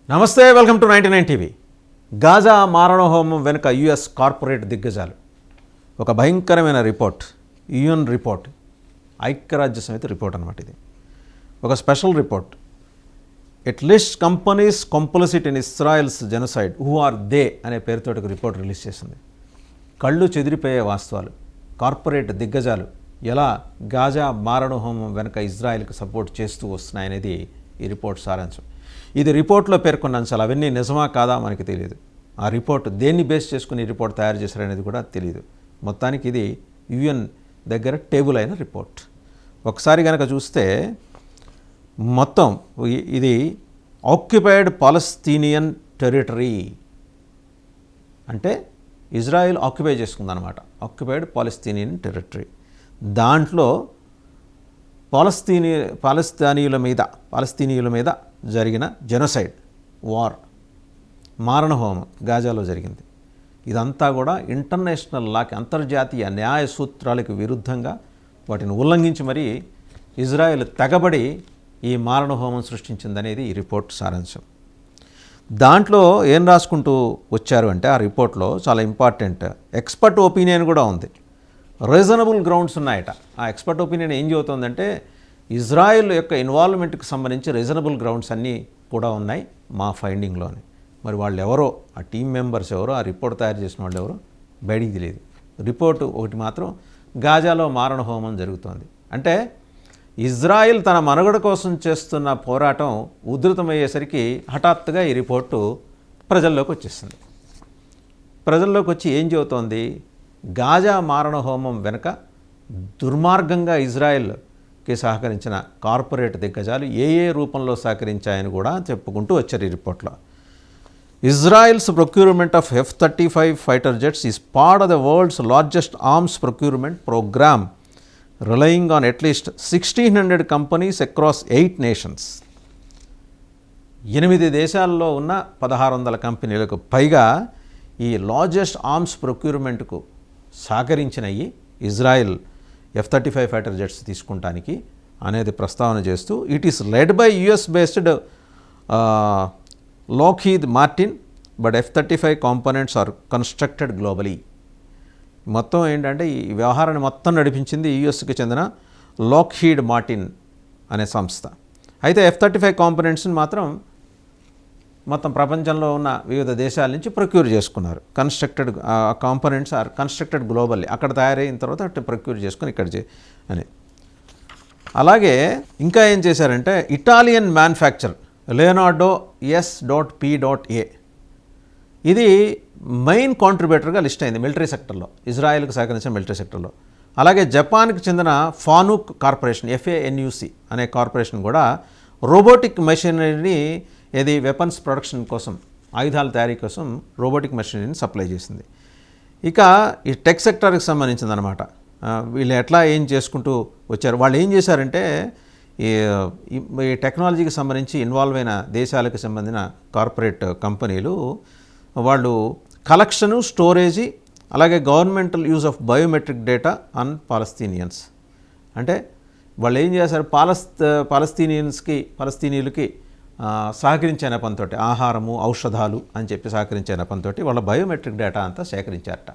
నమస్తే, welcome to 99 TV. Gaza మారణహోమం వెనుక US corporate దిగ్గజాలు. ఒక భయంకరమైన రిపోర్ట్, యుఎన్ రిపోర్ట్, ఐక్యరాజ్య సమితి రిపోర్ట్ అనమాట. ఇది ఒక special report. It list companies complicit in Israel's genocide who are they అనే పేరుతో ఒక రిపోర్ట్ రిలీజ్ చేసింది. కళ్ళు చెదిరిపోయే వాస్తవాలు, కార్పొరేట్ దిగ్గజాలు ఎలా గాజా మారణహోమం వెనుక ఇజ్రాయెల్కి సపోర్ట్ చేస్తూ వస్తున్నాయనేది ఈ రిపోర్ట్ సారాంశం. ఇది రిపోర్ట్లో పేర్కొన్న అంశాలు, అవన్నీ నిజమా కాదా మనకి తెలియదు. ఆ రిపోర్ట్ దేన్ని బేస్ చేసుకుని ఈ రిపోర్ట్ తయారు చేశారనేది కూడా తెలియదు. మొత్తానికి ఇది యుఎన్ దగ్గర టేబుల్ అయిన రిపోర్ట్. ఒకసారి కనుక చూస్తే మొత్తం ఇది ఆక్యుపైడ్ పాలస్తీనియన్ టెరిటరీ అంటే ఇజ్రాయెల్ ఆక్యుపై చేసుకుందనమాట. Occupied Palestinian territory. దాంట్లో పాలస్తీనీయుల మీద జరిగిన జెనోసైడ్, వార్, మారణహోమం గాజాలో జరిగింది. ఇదంతా కూడా ఇంటర్నేషనల్ లాకి, అంతర్జాతీయ న్యాయ సూత్రాలకు విరుద్ధంగా వాటిని ఉల్లంఘించి మరీ ఇజ్రాయెల్ తెగబడి ఈ మారణహోమం సృష్టించిందనేది ఈ రిపోర్ట్ సారాంశం. దాంట్లో ఏం రాసుకుంటూ వచ్చారు అంటే ఆ రిపోర్ట్లో చాలా ఇంపార్టెంట్ ఎక్స్పర్ట్ ఒపీనియన్ కూడా ఉంది. రీజనబుల్ గ్రౌండ్స్ ఉన్నాయట. ఆ ఎక్స్పర్ట్ ఒపీనియన్ ఏం చెబుతోందంటే ఇజ్రాయెల్ యొక్క ఇన్వాల్వ్మెంట్కి సంబంధించి రీజనబుల్ గ్రౌండ్స్ అన్నీ కూడా ఉన్నాయి మా ఫైండింగ్లోని. మరి వాళ్ళు ఎవరో, ఆ టీం మెంబర్స్ ఎవరో, ఆ రిపోర్ట్ తయారు చేసిన వాళ్ళు ఎవరో బయటికి తెలియదు. రిపోర్టు ఒకటి మాత్రం గాజాలో మారణహోమం జరుగుతోంది అంటే ఇజ్రాయెల్ తన మనుగడ కోసం చేస్తున్న పోరాటం ఉధృతమయ్యేసరికి హఠాత్తుగా ఈ రిపోర్టు ప్రజల్లోకి వచ్చేస్తుంది. ప్రజల్లోకి వచ్చి ఏం చెబుతోంది, గాజా మారణహోమం వెనుక దుర్మార్గంగా ఇజ్రాయెల్కి సహకరించిన కార్పొరేట్ దిగ్గజాలు ఏ రూపంలో సహకరించాయని కూడా చెప్పుకుంటూ వచ్చారు ఈ రిపోర్ట్లో. Israel's procurement of F-35 fighter jets is part of the world's largest arms procurement programme relying on at least 1600 companies across 8 nations. 8 దేశాల్లో ఉన్న 1600 కంపెనీలకు పైగా ఈ లార్జెస్ట్ ఆర్మ్స్ ప్రొక్యూర్మెంట్కు సహకరించినవి ఇజ్రాయెల్ F-35 ఫైటర్ జెట్స్ తీసుకుంటానికి అనేది ప్రస్తావన చేస్తూ it is led by US based Lockheed Martin but F-35 components are constructed globally. మొత్తం ఏంటంటే ఈ వ్యవహారాన్ని మొత్తం నడిపించింది యుఎస్కి చెందిన లాక్హీడ్ మార్టిన్ అనే సంస్థ. అయితే F-35 కాంపోనెంట్స్ని మొత్తం ప్రపంచంలో ఉన్న వివిధ దేశాల నుంచి ప్రొక్యూర్ చేసుకున్నారు. Constructed components are constructed globally, అక్కడ తయారైన తర్వాత అట్లా ప్రొక్యూర్ చేసుకుని ఇక్కడ అని. అలాగే ఇంకా ఏం చేశారంటే ఇటాలియన్ మ్యానుఫ్యాక్చర్ లియోనార్డో S.P.A ఇది మెయిన్ కాంట్రిబ్యూటర్గా లిస్ట్ అయింది మిలిటరీ సెక్టర్లో, ఇజ్రాయెల్కి సహకరించిన మిలిటరీ సెక్టర్లో. అలాగే జపాన్కి చెందిన ఫానుక్ కార్పొరేషన్ FANUC అనే కార్పొరేషన్ కూడా రోబోటిక్ మెషినరీని ఇది వెపన్స్ ప్రొడక్షన్ కోసం, ఆయుధాల తయారీ కోసం రోబోటిక్ మెషినరీని సప్లై చేసింది. ఇక ఈ టెక్ సెక్టర్కి సంబంధించిందనమాట. వీళ్ళు ఎట్లా ఏం చేసుకుంటూ వచ్చారు, వాళ్ళు ఏం చేశారంటే ఈ టెక్నాలజీకి సంబంధించి ఇన్వాల్వ్ అయిన దేశాలకు సంబంధించిన కార్పొరేట్ కంపెనీలు వాళ్ళు కలెక్షను, స్టోరేజీ, అలాగే governmental use of biometric data on Palestinians. అంటే వాళ్ళు ఏం చేశారు, పాలస్తీనీయులకి సహకరించే నెపంతో, ఆహారము, ఔషధాలు అని చెప్పి సహకరించే నెపంతో వాళ్ళ బయోమెట్రిక్ డేటా అంతా సేకరించారట.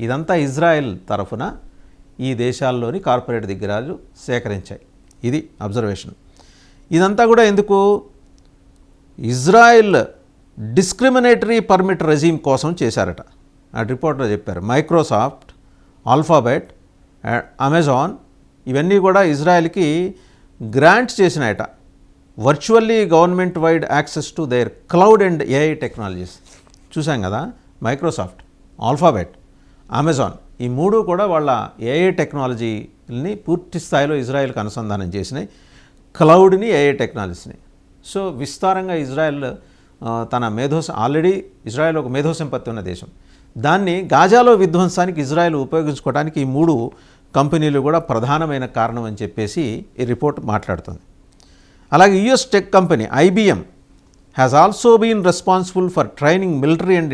ఇదంతా ఇజ్రాయెల్ తరఫున ఈ దేశాల్లోని కార్పొరేట్ దిగ్గజాలు సేకరించాయి. ఇది అబ్జర్వేషన్. ఇదంతా కూడా ఎందుకు, ఇజ్రాయెల్ డిస్క్రిమినేటరీ పర్మిట్ రెజీమ్ కోసం చేశారట. ఆ రిపోర్ట్లో చెప్పారు. మైక్రోసాఫ్ట్, ఆల్ఫాబెట్, అమెజాన్ ఇవన్నీ కూడా ఇజ్రాయెల్కి గ్రాంట్స్ చేసినాయట virtually government wide access to their cloud and AI technologies. చూసాం కదా, మైక్రోసాఫ్ట్, ఆల్ఫాబెట్, అమెజాన్ ఈ మూడు కూడా వాళ్ళ AI టెక్నాలజీని పూర్తి స్థాయిలో ఇజ్రాయెల్కి అనుసంధానం చేసినాయి, క్లౌడ్ని, AI టెక్నాలజీస్ని. సో విస్తారంగా ఇజ్రాయెల్ తన ఆల్రెడీ ఇజ్రాయెల్ ఒక మేధోసంపత్తి ఉన్న దేశం, దాన్ని గాజాలో విధ్వంసానికి ఇజ్రాయెల్ ఉపయోగించుకోవడానికి ఈ 3 కంపెనీలు కూడా ప్రధానమైన కారణం అని చెప్పేసి ఈ రిపోర్ట్ మాట్లాడుతుంది. అలాగే US tech company IBM has also been responsible for training military and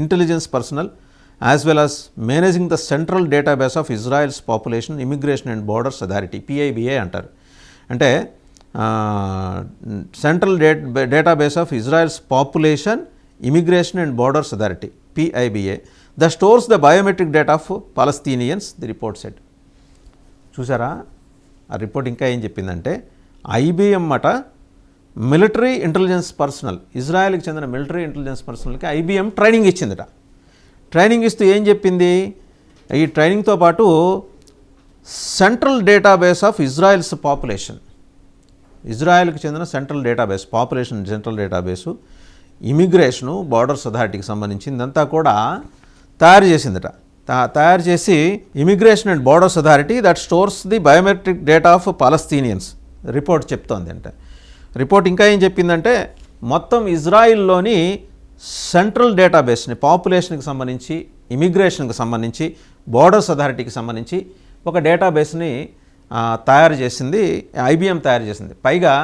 intelligence personnel as well as managing the central database of Israel's population immigration and borders authority, PIBA అంటారు. అంటే central database of Israel's population immigration and borders authority PIBA the stores the biometric data of Palestinians the report said. చూసారా ఆ report ఇంకా ఏం చెప్పిందంటే IBM అట military intelligence personnel, ఇజ్రాయెల్కి చెందిన మిలిటరీ ఇంటెలిజెన్స్ పర్సనల్కి IBM ట్రైనింగ్ ఇచ్చిందట. ట్రైనింగ్ ఇస్తూ ఏం చెప్పింది, ఈ ట్రైనింగ్తో పాటు central database of Israel's population, ఇజ్రాయెల్కి చెందిన central database, population central database, immigration, borders అథారిటీకి సంబంధించిందంతా కూడా తయారు చేసిందట. తయారు చేసి immigration and borders authority that stores the biometric data of Palestinians report చెప్తోంది. అంటే రిపోర్ట్ ఇంకా ఏం చెప్పిందంటే మొత్తం ఇజ్రాయిల్లోని సెంట్రల్ డేటాబేస్ని పాపులేషన్కి సంబంధించి, ఇమిగ్రేషన్కి సంబంధించి, బార్డర్స్ అథారిటీకి సంబంధించి ఒక డేటాబేస్ని తయారు చేసింది, IBM తయారు చేసింది. పైగా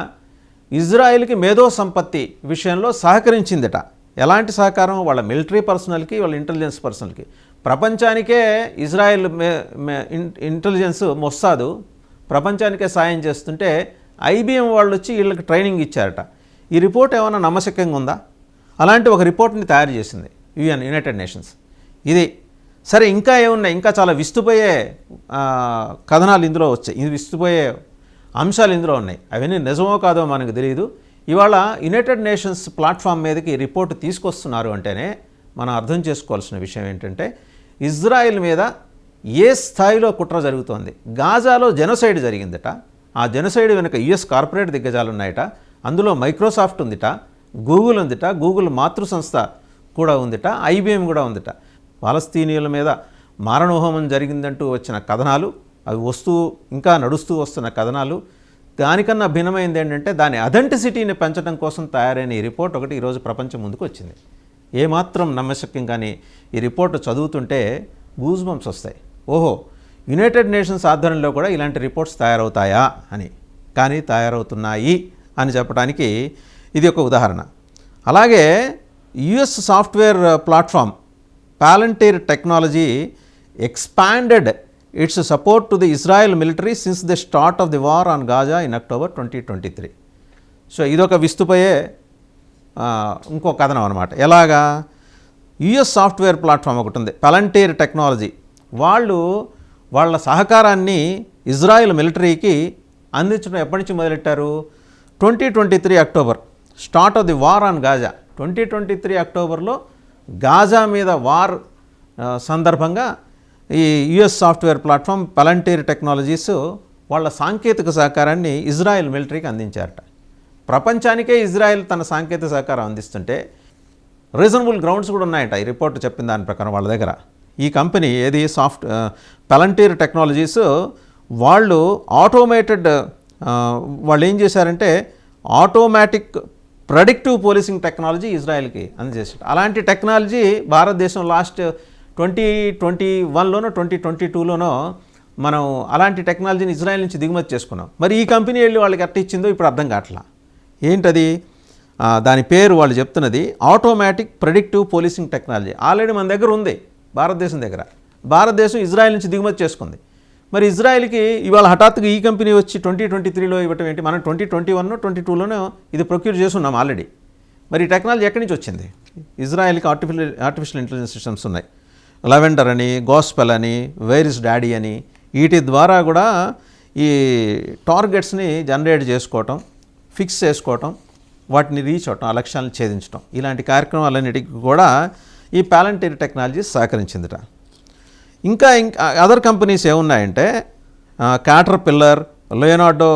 ఇజ్రాయిల్కి మేధో సంపత్తి విషయంలో సహకరించిందట. ఎలాంటి సహకారం, వాళ్ళ మిలిటరీ పర్సనల్కి, వాళ్ళ ఇంటెలిజెన్స్ పర్సనల్కి. ప్రపంచానికే ఇజ్రాయెల్ ఇంటెలిజెన్స్ మొస్సాదు ప్రపంచానికే సాయం చేస్తుంటే IBM వాళ్ళు వచ్చి వీళ్ళకి ట్రైనింగ్ ఇచ్చారట. ఈ రిపోర్ట్ ఏమైనా నమ్మశక్యంగా ఉందా? అలాంటి ఒక రిపోర్ట్ని తయారు చేసింది యునైటెడ్ నేషన్స్. ఇది సరే, ఇంకా ఏమున్నాయి, ఇంకా చాలా విస్తుపోయే కథనాలు ఇందులో వచ్చాయి, ఇది విస్తుపోయే అంశాలు ఇందులో ఉన్నాయి. అవన్నీ నిజమో కాదో మనకు తెలియదు. ఇవాళ యునైటెడ్ నేషన్స్ ప్లాట్ఫామ్ మీదకి రిపోర్ట్ తీసుకొస్తున్నారు అంటేనే మనం అర్థం చేసుకోవాల్సిన విషయం ఏంటంటే ఇజ్రాయెల్ మీద ఏ స్థాయిలో కుట్ర జరుగుతోంది. గాజాలో జెనోసైడ్ జరిగిందట. ఆ జెనోసైడ్ వెనుక US కార్పొరేట్ దిగ్గజాలు ఉన్నాయట. అందులో మైక్రోసాఫ్ట్ ఉందిట, గూగుల్ ఉందిట, గూగుల్ మాతృ సంస్థ కూడా ఉందిట, IBM కూడా ఉందిట. పాలస్తీనియుల మీద మారణహోమం జరిగిందంటూ వచ్చిన కథనాలు, అవి ఇంకా నడుస్తూ వస్తున్న కథనాలు. దానికన్నా భిన్నమైంది ఏంటంటే దాని అథెంటిసిటీని పెంచడం కోసం తయారైన ఈ రిపోర్ట్ ఒకటి ఈరోజు ప్రపంచం ముందుకు వచ్చింది. ఏమాత్రం నమ్మశక్యం కానీ ఈ రిపోర్ట్ చదువుతుంటే గూజ్ బంప్స్ వస్తాయి. ఓహో, యునైటెడ్ నేషన్స్ ఆధ్వర్యంలో కూడా ఇలాంటి రిపోర్ట్స్ తయారవుతాయా అని. కానీ తయారవుతున్నాయి అని చెప్పడానికి ఇది ఒక ఉదాహరణ. అలాగే US software platform Palantir Technology expanded its support to the Israel military since the start of the war on Gaza in October 2023. So ఇదొక విస్తుపోయే ఇంకో కథనం అనమాట. ఎలాగా, US సాఫ్ట్వేర్ ప్లాట్ఫామ్ ఒకటి ఉంది, Palantir Technology. వాళ్ళు వాళ్ళ సహకారాన్ని ఇజ్రాయెల్ మిలిటరీకి అందించడం ఎప్పటి నుంచి మొదలెట్టారు? 2023 October, start of the war on Gaza. 2023 అక్టోబర్లో గాజా మీద వార్ సందర్భంగా ఈ US software platform Palantir technologies వాళ్ళ సాంకేతిక సహకారాన్ని ఇజ్రాయెల్ మిలిటరీకి అందించారట. ప్రపంచానికే ఇజ్రాయెల్ తన సాంకేతిక సహకారం అందిస్తుంటే రీజనబుల్ గ్రౌండ్స్ కూడా ఉన్నాయట ఈ రిపోర్ట్ చెప్పిన దాని ప్రకారం వాళ్ళ దగ్గర. ఈ కంపెనీ ఏది Palantir టెక్నాలజీస్ వాళ్ళు ఆటోమేటెడ్ వాళ్ళు ఏం చేశారంటే ఆటోమేటిక్ ప్రెడిక్టివ్ పోలీసింగ్ టెక్నాలజీ ఇజ్రాయెల్కి అందజేసారు. అలాంటి టెక్నాలజీ భారతదేశం లాస్ట్ 2021లోనో 2022లోనో మనం అలాంటి టెక్నాలజీని ఇజ్రాయెల్ నుంచి దిగుమతి చేసుకున్నాం. మరి ఈ కంపెనీ వెళ్ళి వాళ్ళకి ఎట్ట ఇచ్చిందో ఇప్పుడు అర్థం కావట్లా. ఏంటది, దాని పేరు వాళ్ళు చెప్తున్నది automatic predictive policing technology. Already మన దగ్గర ఉంది భారతదేశం దగ్గర. భారతదేశం ఇజ్రాయెల్ నుంచి దిగుమతి చేసుకుంది. మరి ఇజ్రాయెల్కి ఇవాళ హఠాత్తుగా ఈ కంపెనీ వచ్చి 2023లో ఇవ్వటం ఏంటి? మనం 2021 22లోనో ఇది ప్రొక్యూర్ చేస్తున్నాం ఆల్రెడీ. మరి ఈ టెక్నాలజీ ఎక్కడి నుంచి వచ్చింది? ఇజ్రాయెల్కి ఆర్టిఫిషియల్ ఇంటెలిజెన్స్ సిస్టమ్స్ ఉన్నాయి. లెవెండర్ అని, గోస్పెల్ అని, వైరిస్ డాడీ అని, వీటి ద్వారా కూడా ఈ టార్గెట్స్ని జనరేట్ చేసుకోవటం, ఫిక్స్ చేసుకోవటం, వాటిని రీచ్ అవటం, ఆ లక్ష్యాలను ఛేదించడం, ఇలాంటి కార్యక్రమాలన్నిటికీ కూడా ఈ Palantir టెక్నాలజీ సహకరించిందిట. ఇంకా అదర్ కంపెనీస్ ఏమున్నాయంటే Caterpillar, Leonardo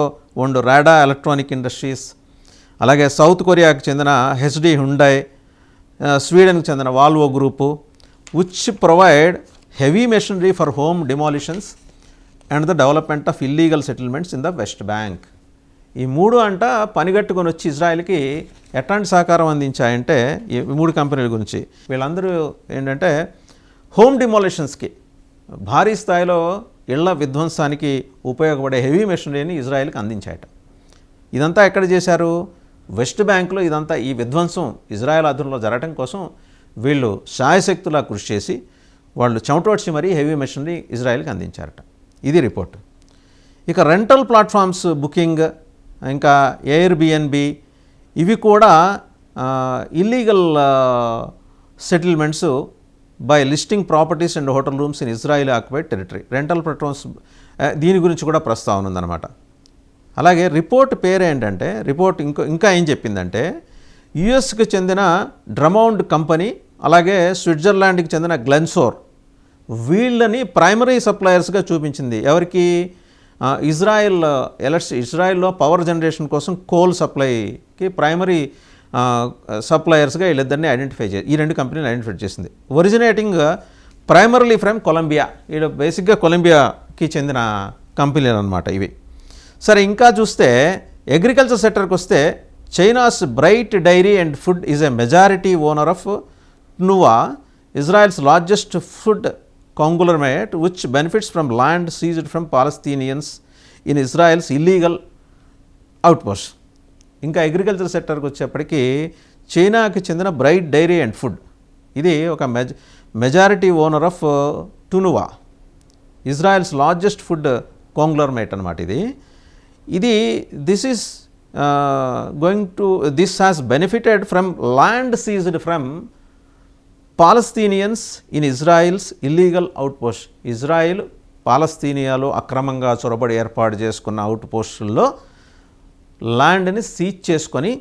and Rada electronic industries, అలాగే సౌత్ కొరియాకు చెందిన HD హ్యుండై, స్వీడన్కి చెందిన Volvo group, which provide heavy machinery for home demolitions and the development of illegal settlements in the West Bank. ఈ మూడు అంట పనిగట్టుకొని వచ్చి ఇజ్రాయెల్కి ఎట్లాంటి సహకారం అందించాయంటే ఈ మూడు కంపెనీల గురించి. వీళ్ళందరూ ఏంటంటే హోమ్ డిమాలిషన్స్కి, భారీ స్థాయిలో ఇళ్ల విధ్వంసానికి ఉపయోగపడే హెవీ మెషినరీని ఇజ్రాయెల్కి అందించాయట. ఇదంతా ఎక్కడ చేశారు? వెస్ట్ బ్యాంక్లో ఇదంతా ఈ విధ్వంసం ఇజ్రాయెల్ ఆధ్వర్యంలో జరగడం కోసం వీళ్ళు శాయశక్తులా కృషి చేసి వాళ్ళు చెమటోడ్చి మరీ హెవీ మెషినరీ ఇజ్రాయెల్కి అందించారట. ఇది రిపోర్ట్. ఇక రెంటల్ ప్లాట్ఫామ్స్ బుకింగ్, ఇంకా ఎయిర్బిఎన్బి, ఇవి కూడా illegal settlements by listing properties and hotel rooms in Israel occupied territory. Rental platforms దీని గురించి కూడా ప్రస్తావన ఉందన్నమాట. అలాగే రిపోర్ట్ పేరు ఏంటంటే, రిపోర్ట్ ఇంకా ఏం చెప్పిందంటే, యుఎస్కి చెందిన డ్రమౌండ్ కంపెనీ, అలాగే స్విట్జర్లాండ్కి చెందిన గ్లెన్సోర్, వీళ్ళని ప్రైమరీ సప్లయర్స్గా చూపించింది. ఎవరికి? ఇజ్రాయిల్లో పవర్ జనరేషన్ కోసం కోల్ సప్లైకి ప్రైమరీ సప్లయర్స్గా వీళ్ళిద్దరిని ఐడెంటిఫై చేసి, ఈ రెండు కంపెనీలు ఐడెంటిఫై చేసింది. Originating primarily from Colombia. వీళ్ళు బేసిక్గా కొలంబియాకి చెందిన కంపెనీలు అనమాట ఇవి. సరే, ఇంకా చూస్తే అగ్రికల్చర్ సెక్టర్కి వస్తే, China's Bright Dairy and Food is a majority owner of Tnuva, Israel's largest food conglomerate which benefits from land seized from Palestinians in Israel's illegal outposts. ఇంకా అగ్రికల్చర్ సెక్టర్కి వచ్చేప్పటికీ చైనాకి చెందిన బ్రైట్ డైరీ అండ్ ఫుడ్, ఇది ఒక majority owner of Tnuva, Israel's largest food conglomerate అనమాట. This has benefited from land seized from Palestinians in Israel's illegal outpost. Israel పాలస్తీనియాలో అక్రమంగా చొరబడి ఏర్పాటు చేసుకున్న అవుట్పోస్టుల్లో ల్యాండ్ని సీజ్ చేసుకొని,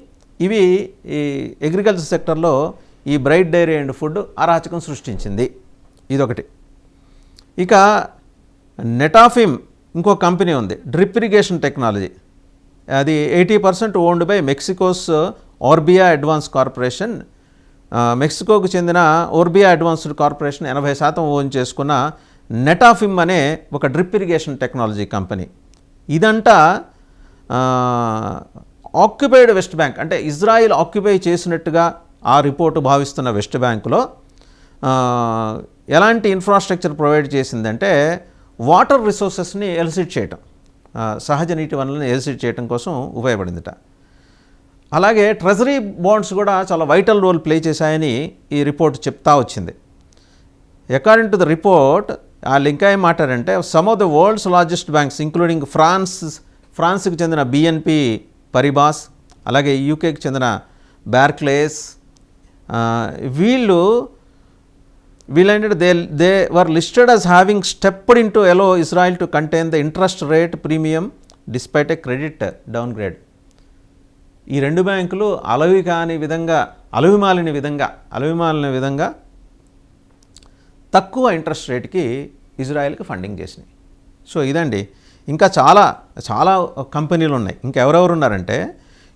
ఇవి ఈ అగ్రికల్చర్ సెక్టర్లో ఈ బ్రైట్ డైరీ అండ్ ఫుడ్ అరాచకం సృష్టించింది. ఇదొకటి. ఇక నెటాఫిమ్ ఇంకో కంపెనీ ఉంది, డ్రిప్ ఇరిగేషన్ టెక్నాలజీ. అది 80% ఓన్డ్ బై మెక్సికోస్ ఆర్బియా అడ్వాన్స్ కార్పొరేషన్. మెక్సికోకు చెందిన ఓర్బియా అడ్వాన్స్డ్ కార్పొరేషన్ 80% ఓన్ చేసుకున్న నెటాఫిమ్ అనే ఒక డ్రిప్ ఇరిగేషన్ టెక్నాలజీ కంపెనీ. ఇదంతా ఆక్యుపైడ్ వెస్ట్ బ్యాంక్, అంటే ఇజ్రాయిల్ ఆక్యుపై చేసినట్టుగా ఆ రిపోర్టు భావిస్తున్న వెస్ట్ బ్యాంకులో ఎలాంటి ఇన్ఫ్రాస్ట్రక్చర్ ప్రొవైడ్ చేసిందంటే, వాటర్ రిసోర్సెస్ని ఎలిసిట్ చేయటం, సహజ నీటి వనరులను ఎలిసిట్ చేయడం కోసం ఉపయోగపడిందిట. అలాగే ట్రెజరీ బాండ్స్ కూడా చాలా వైటల్ రోల్ ప్లే చేశాయని ఈ రిపోర్ట్ చెప్తా వచ్చింది. అకార్డింగ్ టు ద రిపోర్ట్, వాళ్ళు ఇంకా ఏం మాట్లాడారంటే, some of the world's largest banks including ఫ్రాన్స్కి చెందిన బిఎన్పి పరిబాస్, అలాగే యూకేకి చెందిన బార్క్లేస్, వీళ్ళేంటంటే they were listed as having stepped in to help Israel to contain the interest rate premium despite a credit downgrade. ఈ రెండు బ్యాంకులు అలవిమాలిన విధంగా తక్కువ ఇంట్రెస్ట్ రేట్కి ఇజ్రాయెల్కి ఫండింగ్ చేసినాయి. సో ఇదండి. ఇంకా చాలా చాలా కంపెనీలు ఉన్నాయి. ఇంకెవరెవరు ఉన్నారంటే,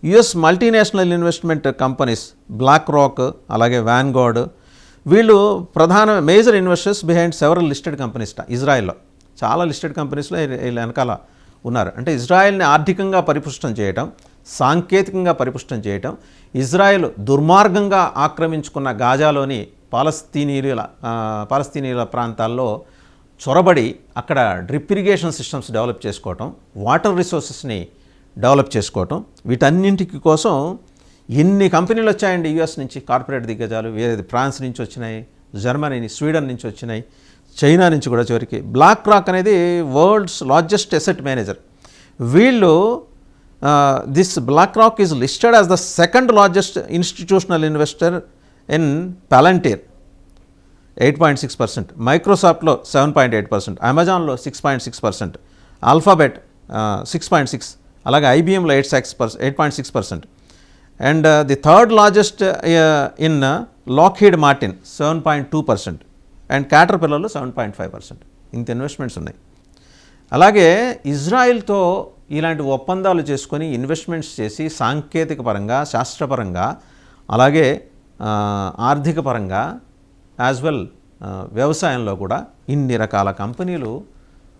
US multinational investment companies BlackRock, అలాగే వ్యాన్గార్డ్, వీళ్ళు major investors behind several listed companies. ఇజ్రాయెల్లో చాలా లిస్టెడ్ కంపెనీస్లో వీళ్ళ వెనకాల ఉన్నారు. అంటే ఇజ్రాయెల్ని ఆర్థికంగా పరిపుష్టం చేయటం, సాంకేతికంగా పరిపుష్టం చేయటం, ఇజ్రాయెల్ దుర్మార్గంగా ఆక్రమించుకున్న గాజాలోని పాలస్తీనీయుల ప్రాంతాల్లో చొరబడి అక్కడ డ్రిప్ ఇరిగేషన్ సిస్టమ్స్ డెవలప్ చేసుకోవటం, వాటర్ రిసోర్సెస్ని డెవలప్ చేసుకోవటం, వీటన్నింటికి కోసం ఎన్ని కంపెనీలు వచ్చాయండి యుఎస్ నుంచి, కార్పొరేట్ దిగ్గజాలు. ఫ్రాన్స్ నుంచి వచ్చినాయి, జర్మనీ, స్వీడన్ నుంచి వచ్చినాయి, చైనా నుంచి కూడా. చివరికి బ్లాక్ రాక్ అనేది వరల్డ్స్ లార్జెస్ట్ అసెట్ మేనేజర్. వీళ్ళు this BlackRock is listed as the second largest institutional investor in Palantir 8.6%, మైక్రోసాఫ్ట్లో 7.8%, అమెజాన్లో 6.6%, ఆల్ఫాబెట్ 6.6%, అలాగే ఐబిఎంలో 8.6%, and the third largest in Lockheed Martin 7.2%, and క్యాటర్పిల్లర్లో 7.5%. ఇంత ఇన్వెస్ట్మెంట్స్ ఉన్నాయి. అలాగే ఇజ్రాయిల్తో ఇలాంటి ఒప్పందాలు చేసుకొని ఇన్వెస్ట్మెంట్స్ చేసి సాంకేతిక పరంగా, శాస్త్రపరంగా, అలాగే ఆర్థిక పరంగా, యాజ్ వెల్ వ్యవసాయంలో కూడా ఇన్ని రకాల కంపెనీలు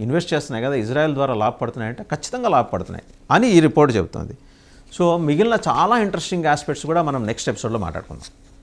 ఇన్వెస్ట్ చేస్తున్నాయి కదా, ఇజ్రాయెల్ ద్వారా లాభపడుతున్నాయంటే ఖచ్చితంగా లాభపడుతున్నాయి అని ఈ రిపోర్ట్ చెబుతుంది. సో మిగిలిన చాలా ఇంట్రెస్టింగ్ ఆస్పెక్ట్స్ కూడా మనం నెక్స్ట్ ఎపిసోడ్లో మాట్లాడుకుందాం.